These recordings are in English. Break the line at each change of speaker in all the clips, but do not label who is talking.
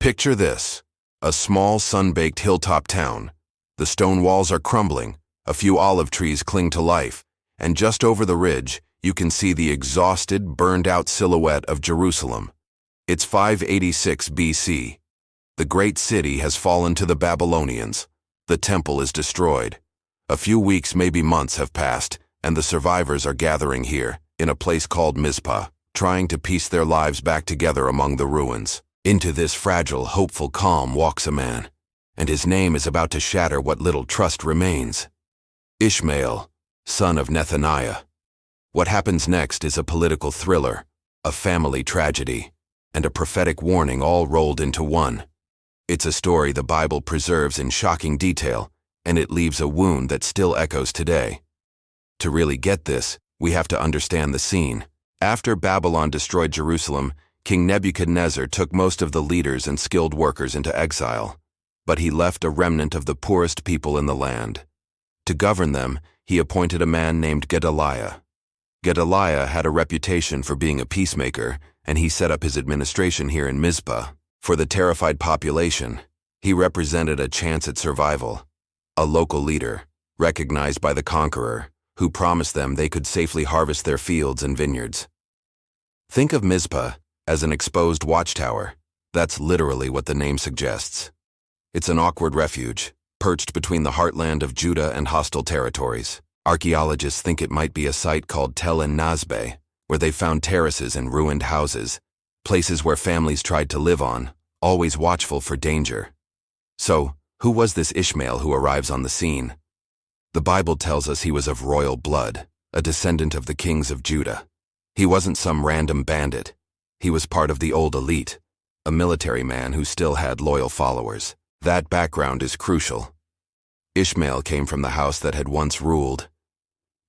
Picture this: a small, sun-baked hilltop town. The stone walls are crumbling, a few olive trees cling to life, and just over the ridge, you can see the exhausted, burned-out silhouette of Jerusalem. It's 586 BC. The great city has fallen to the Babylonians. The temple is destroyed. A few weeks, maybe months, have passed, and the survivors are gathering here, in a place called Mizpah, trying to piece their lives back together among the ruins. Into this fragile, hopeful calm walks a man, and his name is about to shatter what little trust remains. Ishmael, son of Nethaliah. What happens next is a political thriller, a family tragedy, and a prophetic warning all rolled into one. It's a story the Bible preserves in shocking detail, and it leaves a wound that still echoes today. To really get this, we have to understand the scene. After Babylon destroyed Jerusalem, King Nebuchadnezzar took most of the leaders and skilled workers into exile, but he left a remnant of the poorest people in the land. To govern them, he appointed a man named Gedaliah. Gedaliah had a reputation for being a peacemaker, and he set up his administration here in Mizpah. For the terrified population, he represented a chance at survival, a local leader, recognized by the conqueror, who promised them they could safely harvest their fields and vineyards. Think of Mizpah as an exposed watchtower. That's literally what the name suggests. It's an awkward refuge, perched between the heartland of Judah and hostile territories. Archaeologists think it might be a site called Tel en Nazbe, where they found terraces and ruined houses, places where families tried to live on, always watchful for danger. So, who was this Ishmael who arrives on the scene? The Bible tells us he was of royal blood, a descendant of the kings of Judah. He wasn't some random bandit. He was part of the old elite, a military man who still had loyal followers. That background is crucial. Ishmael came from the house that had once ruled.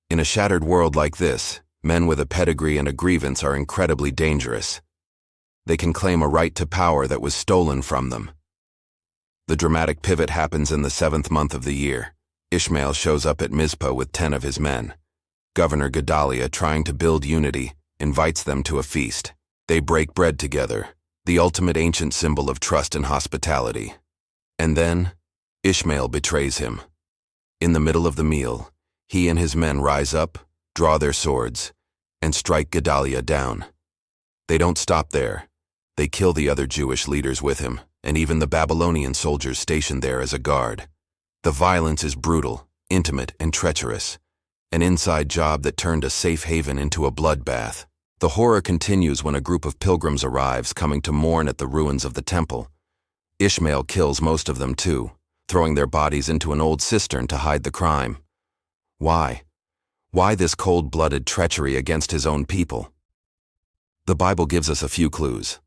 In a shattered world like this, men with a pedigree and a grievance are incredibly dangerous. They can claim a right to power that was stolen from them. The dramatic pivot happens in the 7th month of the year. Ishmael shows up at Mizpah with 10 of his men. Governor Gedaliah, trying to build unity, invites them to a feast. They break bread together, the ultimate ancient symbol of trust and hospitality. And then, Ishmael betrays him. In the middle of the meal, he and his men rise up, draw their swords, and strike Gedaliah down. They don't stop there. They kill the other Jewish leaders with him, and even the Babylonian soldiers stationed there as a guard. The violence is brutal, intimate, and treacherous, an inside job that turned a safe haven into a bloodbath. The horror continues when a group of pilgrims arrives, coming to mourn at the ruins of the temple. Ishmael kills most of them too, throwing their bodies into an old cistern to hide the crime. Why? Why this cold-blooded treachery against his own people? The Bible gives us a few clues.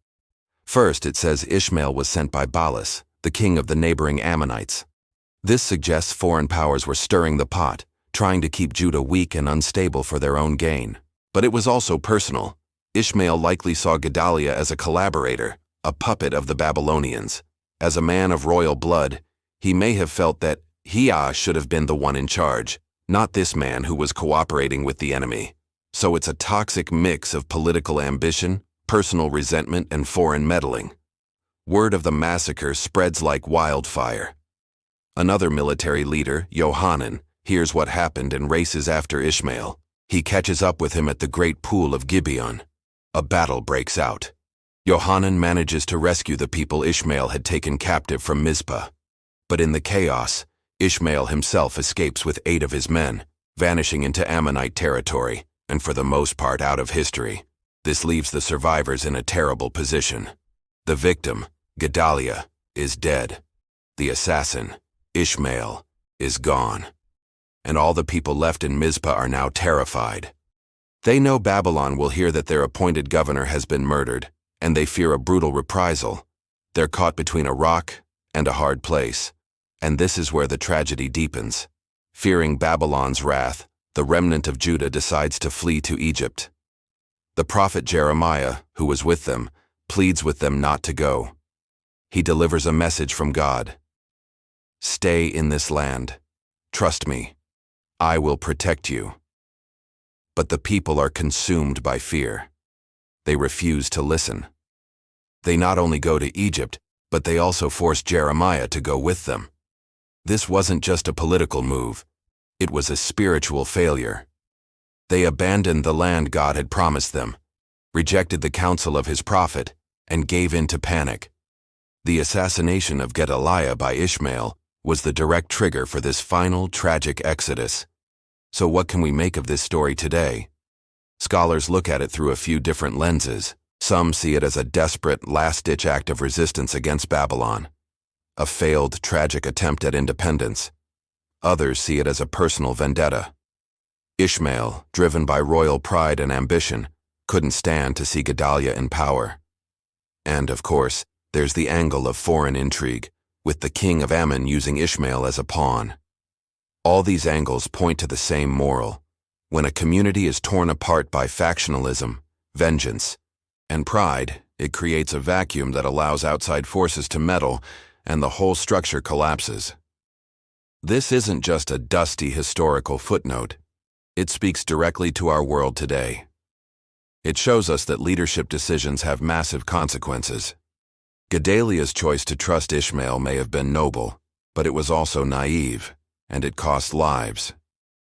First, it says Ishmael was sent by Baalis, the king of the neighboring Ammonites. This suggests foreign powers were stirring the pot, trying to keep Judah weak and unstable for their own gain. But it was also personal. Ishmael likely saw Gedaliah as a collaborator, a puppet of the Babylonians. As a man of royal blood, he may have felt that he should have been the one in charge, not this man who was cooperating with the enemy. So it's a toxic mix of political ambition, personal resentment, and foreign meddling. Word of the massacre spreads like wildfire. Another military leader, Johanan, hears what happened and races after Ishmael. He catches up with him at the great pool of Gibeon. A battle breaks out. Johanan manages to rescue the people Ishmael had taken captive from Mizpah. But in the chaos, Ishmael himself escapes with 8 of his men, vanishing into Ammonite territory, and for the most part out of history. This leaves the survivors in a terrible position. The victim, Gedaliah, is dead. The assassin, Ishmael, is gone. And all the people left in Mizpah are now terrified. They know Babylon will hear that their appointed governor has been murdered, and they fear a brutal reprisal. They're caught between a rock and a hard place, and this is where the tragedy deepens. Fearing Babylon's wrath, the remnant of Judah decides to flee to Egypt. The prophet Jeremiah, who was with them, pleads with them not to go. He delivers a message from God. Stay in this land. Trust me. I will protect you. But the people are consumed by fear. They refuse to listen. They not only go to Egypt, but they also forced Jeremiah to go with them. This wasn't just a political move. It was a spiritual failure. They abandoned the land God had promised them, rejected the counsel of his prophet, and gave in to panic. The assassination of Gedaliah by Ishmael was the direct trigger for this final, tragic exodus. So what can we make of this story today? Scholars look at it through a few different lenses. Some see it as a desperate, last-ditch act of resistance against Babylon, a failed, tragic attempt at independence. Others see it as a personal vendetta. Ishmael, driven by royal pride and ambition, couldn't stand to see Gedaliah in power. And, of course, there's the angle of foreign intrigue, with the king of Ammon using Ishmael as a pawn. All these angles point to the same moral. When a community is torn apart by factionalism, vengeance, and pride, it creates a vacuum that allows outside forces to meddle, and the whole structure collapses. This isn't just a dusty historical footnote. It speaks directly to our world today. It shows us that leadership decisions have massive consequences. Gedaliah's choice to trust Ishmael may have been noble, but it was also naive, and it cost lives.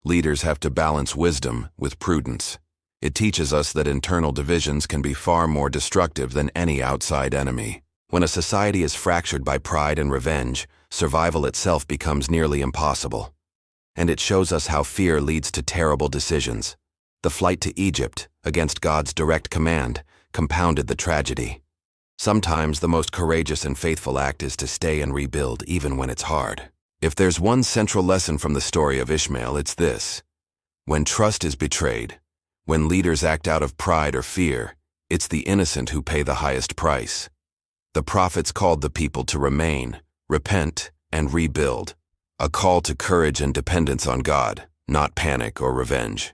Leaders have to balance wisdom with prudence. It teaches us that internal divisions can be far more destructive than any outside enemy. When a society is fractured by pride and revenge, survival itself becomes nearly impossible. And it shows us how fear leads to terrible decisions. The flight to Egypt, against God's direct command, compounded the tragedy. Sometimes the most courageous and faithful act is to stay and rebuild even when it's hard. If there's one central lesson from the story of Ishmael, it's this. When trust is betrayed, when leaders act out of pride or fear, it's the innocent who pay the highest price. The prophets called the people to remain, repent, and rebuild. A call to courage and dependence on God, not panic or revenge.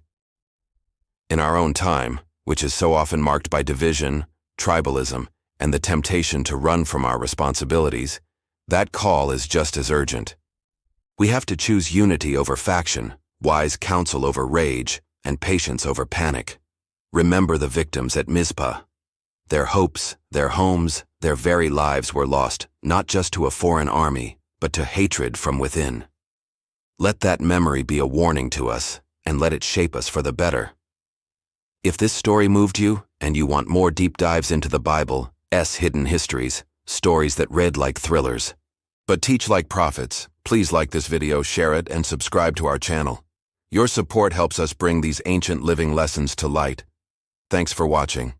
In our own time, which is so often marked by division, tribalism, and the temptation to run from our responsibilities, that call is just as urgent. We have to choose unity over faction, wise counsel over rage, and patience over panic. Remember the victims at Mizpah. Their hopes, their homes, their very lives were lost, not just to a foreign army, but to hatred from within. Let that memory be a warning to us, and let it shape us for the better. If this story moved you, and you want more deep dives into the Bible's hidden histories, stories that read like thrillers, but teach like prophets, please like this video, share it, and subscribe to our channel. Your support helps us bring these ancient living lessons to light. Thanks for watching.